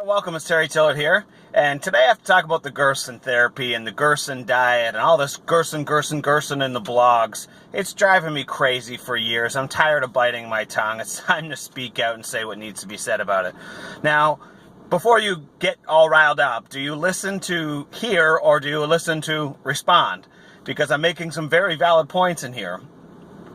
Welcome, it's Terry Tillett here, and today I have to talk about the Gerson therapy and the Gerson diet and all this Gerson in the blogs. It's driving me crazy for years. I'm tired of biting my tongue. It's time to speak out and say what needs to be said about it. Now, before you get all riled up, do you listen to hear or do you listen to respond? Because I'm making some very valid points in here.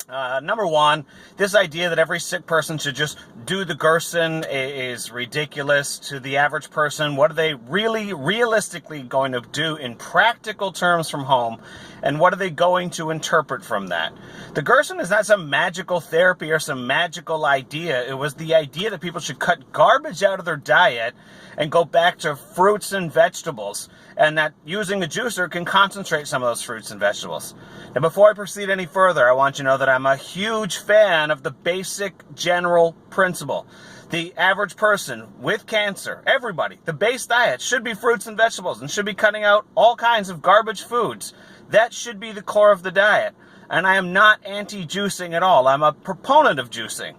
Number one, this idea that every sick person should just do the Gerson is ridiculous to the average person. What are they really realistically going to do in practical terms from home? And what are they going to interpret from that? The Gerson is not some magical therapy or some magical idea. It was the idea that people should cut garbage out of their diet and go back to fruits and vegetables, and that using a juicer can concentrate some of those fruits and vegetables. Now, before I proceed any further, I want you to know that I'm a huge fan of the basic general principle. The average person with cancer, everybody, the base diet should be fruits and vegetables and should be cutting out all kinds of garbage foods. That should be the core of the diet. And I am not anti-juicing at all. I'm a proponent of juicing.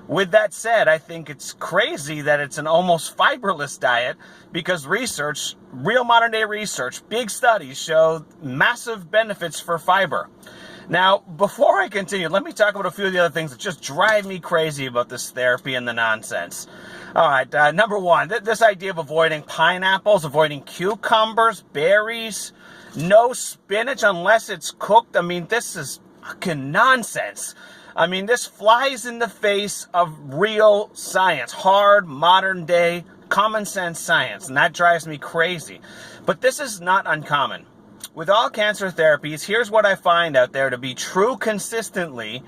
With that said, I think it's crazy that it's an almost fiberless diet because research, real modern day research, big studies show massive benefits for fiber. Now, before I continue, let me talk about a few of the other things that just drive me crazy about this therapy and the nonsense. All right, number one, this idea of avoiding pineapples, avoiding cucumbers, berries, no spinach unless it's cooked. I mean, this is fucking nonsense. I mean, this flies in the face of real science, hard, modern day, common sense science, and that drives me crazy. But this is not uncommon. With all cancer therapies, here's what I find out there to be true consistently,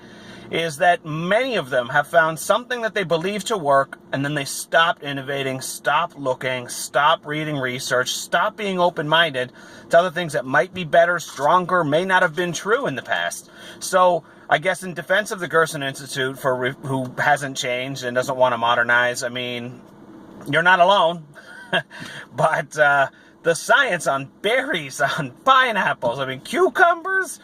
is that many of them have found something that they believe to work, and then they stop innovating, stop looking, stop reading research, stop being open-minded to other things that might be better, stronger, may not have been true in the past. So I guess in defense of the Gerson Institute, who hasn't changed and doesn't want to modernize, I mean, you're not alone. But the science on berries, on pineapples, I mean, cucumbers,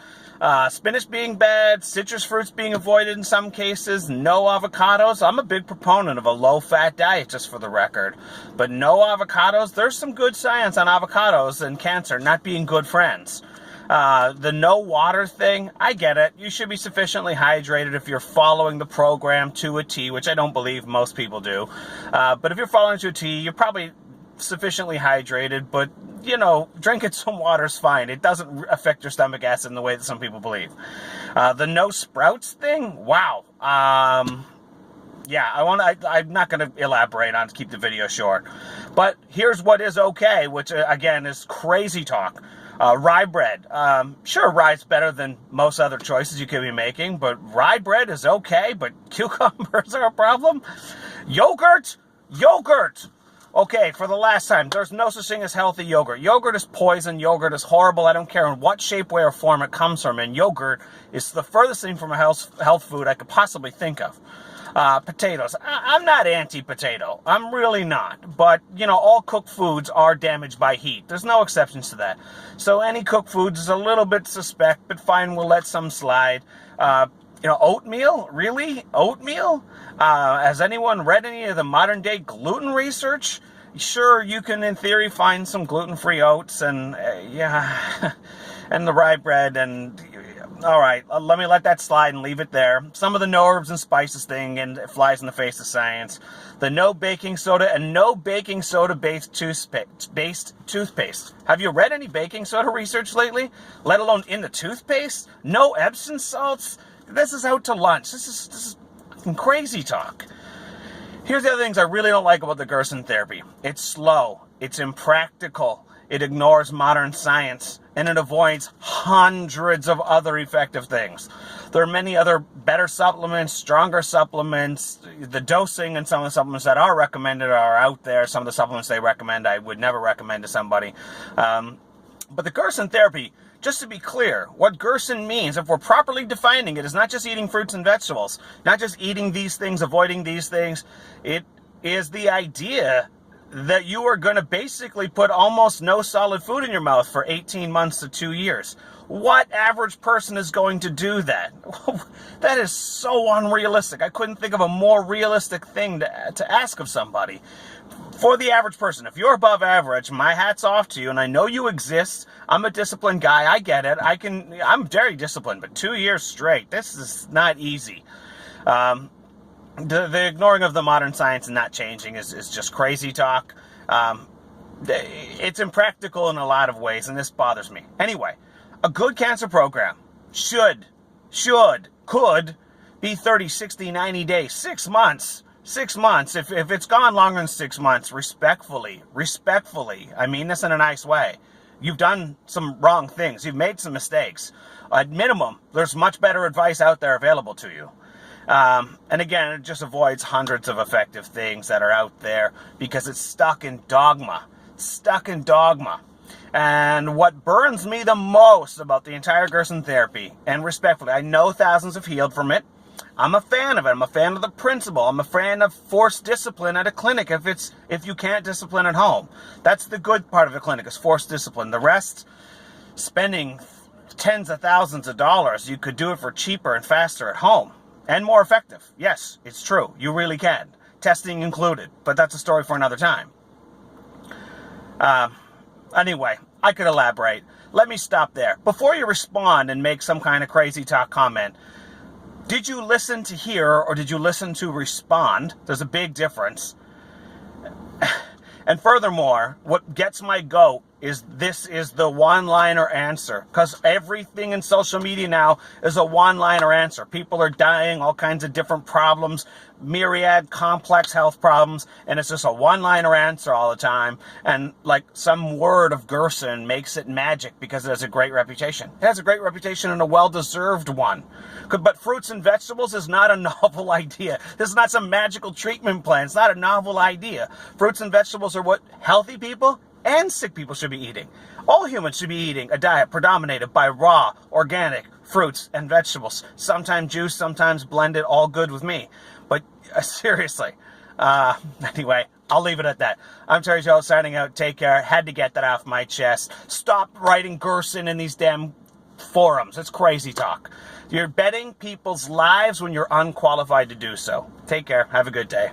spinach being bad, citrus fruits being avoided in some cases, no avocados. I'm a big proponent of a low-fat diet, just for the record. But no avocados, there's some good science on avocados and cancer not being good friends. The no water thing, I get it. You should be sufficiently hydrated if you're following the program to a T, which I don't believe most people do. But if you're following to a T, you're probably sufficiently hydrated, but, you know, drinking some water is fine. It doesn't affect your stomach acid in the way that some people believe. The no sprouts thing, wow. Yeah, I'm not going to elaborate on to keep the video short. But here's what is okay, which, again, is crazy talk. Rye bread. Sure, rye's better than most other choices you could be making, but rye bread is okay, but cucumbers are a problem? Yogurt? Yogurt! Okay, for the last time, there's no such thing as healthy yogurt. Yogurt is poison. Yogurt is horrible. I don't care in what shape, way, or form it comes from. And yogurt is the furthest thing from a health food I could possibly think of. Potatoes. I'm not anti-potato. I'm really not. But, you know, all cooked foods are damaged by heat. There's no exceptions to that. So any cooked foods is a little bit suspect, but fine, we'll let some slide. You know, oatmeal? Really? Oatmeal? Has anyone read any of the modern day gluten research? Sure, you can in theory find some gluten-free oats and, yeah, and the rye bread and, all right, let me let that slide and leave it there. Some of the no herbs and spices thing, and it flies in the face of science. The no baking soda and no baking soda-based toothpaste. Have you read any baking soda research lately? Let alone in the toothpaste? No Epsom salts? This is out to lunch. This is fucking crazy talk. Here's the other things I really don't like about the Gerson therapy. It's slow. It's impractical. It ignores modern science. And it avoids hundreds of other effective things. There are many other better supplements, stronger supplements. The dosing and some of the supplements that are recommended are out there. Some of the supplements they recommend I would never recommend to somebody. But the Gerson therapy, just to be clear, what Gerson means, if we're properly defining it, is not just eating fruits and vegetables, not just eating these things, avoiding these things. It is the idea that you are going to basically put almost no solid food in your mouth for 18 months to 2 years. What average person is going to do that? That is so unrealistic. I couldn't think of a more realistic thing to ask of somebody. For the average person, if you're above average, my hat's off to you, and I know you exist. I'm a disciplined guy. I get it. I'm very disciplined, but 2 years straight, this is not easy. The ignoring of the modern science and not changing is just crazy talk. It's impractical in a lot of ways, and this bothers me. Anyway, a good cancer program could be 30, 60, 90 days, 6 months. 6 months. If it's gone longer than 6 months, respectfully, I mean this in a nice way. You've done some wrong things. You've made some mistakes. At minimum, there's much better advice out there available to you. And again, it just avoids hundreds of effective things that are out there because it's stuck in dogma. And what burns me the most about the entire Gerson therapy, and respectfully, I know thousands have healed from it. I'm a fan of it. I'm a fan of the principle. I'm a fan of forced discipline at a clinic if you can't discipline at home. That's the good part of a clinic, is forced discipline. The rest, spending tens of thousands of dollars, you could do it for cheaper and faster at home. And more effective. Yes, it's true. You really can. Testing included. But that's a story for another time. Anyway, I could elaborate. Let me stop there. Before you respond and make some kind of crazy talk comment, did you listen to hear or did you listen to respond? There's a big difference. And furthermore, what gets my goat is this is the one-liner answer. Because everything in social media now is a one-liner answer. People are dying, all kinds of different problems, myriad complex health problems, and it's just a one-liner answer all the time. And like some word of Gerson makes it magic because it has a great reputation. It has a great reputation and a well-deserved one. But fruits and vegetables is not a novel idea. This is not some magical treatment plan. It's not a novel idea. Fruits and vegetables are what healthy people and sick people should be eating. All humans should be eating a diet predominated by raw, organic fruits and vegetables. Sometimes juice, sometimes blended, all good with me. But seriously, anyway, I'll leave it at that. I'm Terry Joe, signing out. Take care. Had to get that off my chest. Stop writing Gerson in these damn forums. It's crazy talk. You're betting people's lives when you're unqualified to do so. Take care. Have a good day.